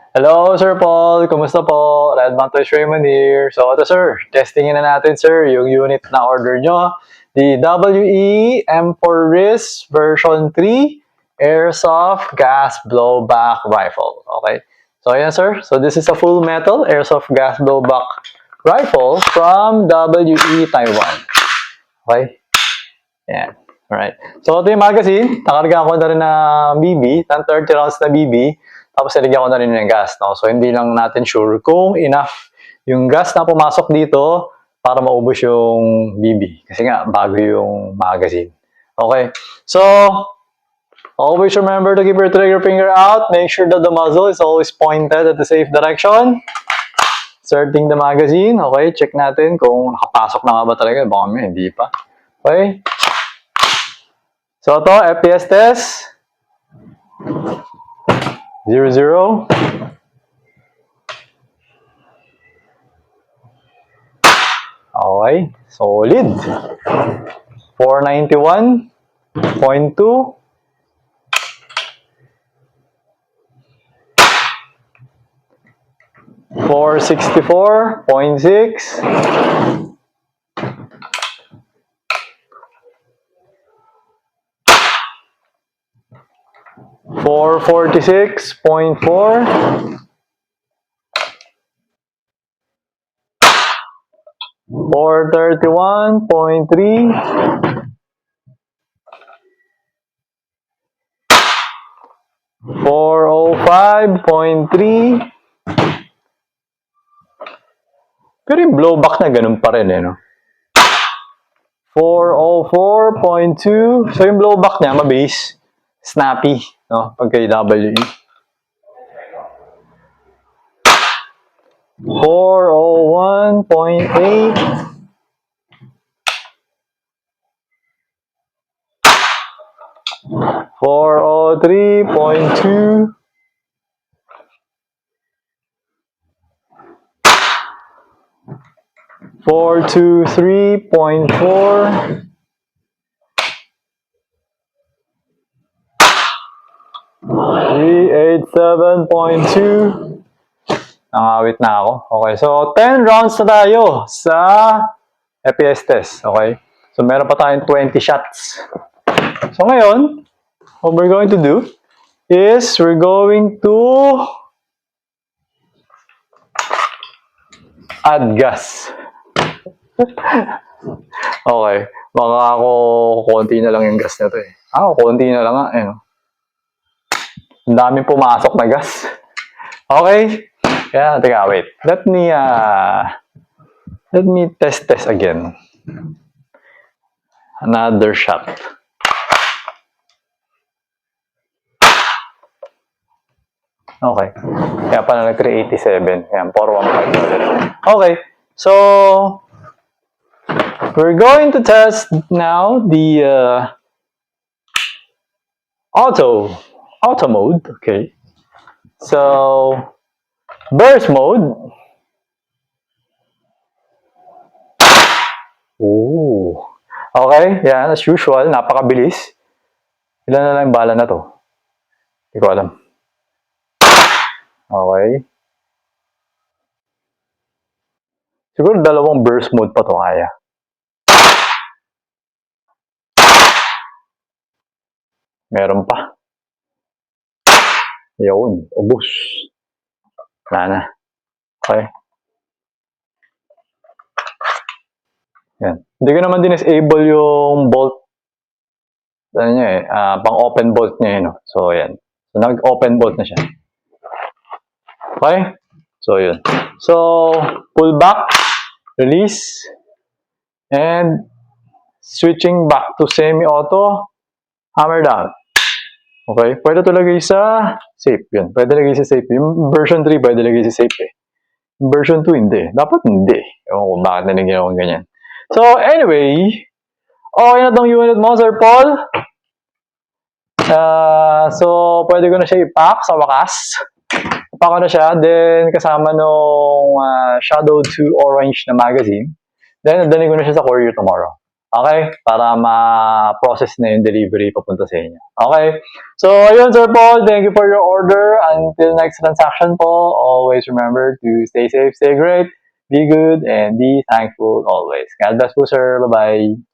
Hello, Sir Paul. Kumusta po? Redmond Toys Raymond here. So, ito sir, testingin na natin sir yung unit na order nyo. The WE M4 RIS version 3 Airsoft Gas Blowback Rifle. Okay? So, ayan sir. So, this is a full metal Airsoft Gas Blowback Rifle from WE Taiwan. Okay? Ayan. Alright. So, ito yung magazine. Nakarga ko na rin na BB, ng 30 rounds na BB. Tapos, nilagyan ko na rin ng gas. No? So, hindi lang natin sure kung enough yung gas na pumasok dito para maubos yung BB. Kasi nga, bago yung magazine. Okay. So, always remember to keep your trigger finger out. Make sure that the muzzle is always pointed at the safe direction. Inserting the magazine. Okay. Check natin kung nakapasok na nga ba talaga. Baka may hindi pa. Okay. So, ito, FPS test. 0, 0. Okay, solid. 491.2. 464.6. 446.4. 431.3. 405.3. Pero yung blowback na ganun pa rin no? 404.2. So yung blowback niya mabilis. Snappy, no? Pag kay WE. 401.8. 403.2. 423.4. 387.2. Nangawit na ako. Okay, so 10 rounds na tayo sa FPS test. Okay, so meron pa tayong 20 shots. So ngayon, what we're going to do is we're going to add gas. Okay, baka ako konti na lang yung gas na to eh. Konti na lang nga. Ang daming pumasok na gas. Okay, kaya teka, wait. Let me test again. Another shot. Okay. Kaya pala nag-387. Ayan, 415 ulit. Okay. So, we're going to test now the auto mode. Okay. So, burst mode. Ooh. Okay. Yan, as usual. Napakabilis. Ilan na lang yung bala na to? Hindi ko alam. Okay. Siguro dalawang burst mode pa to kaya. Meron pa. Yun. Ubus. Wala na. Okay. Yan. Hindi ko naman disable yung bolt. Ano niya pang open bolt niya no? So, yan. So, nag-open bolt na siya. Okay? So, yun. So, pull back, release, and switching back to semi-auto, hammer down. Okay? Pwede ito lagay sa safe. Yun. Pwede lagay sa safe. Yung version 3, pwede lagay sa safe eh. Yung version 2, hindi. Dapat hindi. Ewan ko bakit nalagyan ako ganyan. So, anyway, okay na tong unit mo, Sir Paul. So, pwede ko na siya i-pack sa wakas. Pa ko na siya, then kasama nung Shadow 2 orange na magazine. Then, dali ko na siya sa courier tomorrow. Okay? Para ma-process na yung delivery papunta sa inyo. Okay? So, ayun, Sir Paul. Thank you for your order. Until next transaction po, always remember to stay safe, stay great, be good, and be thankful always. God bless po, sir. Bye-bye.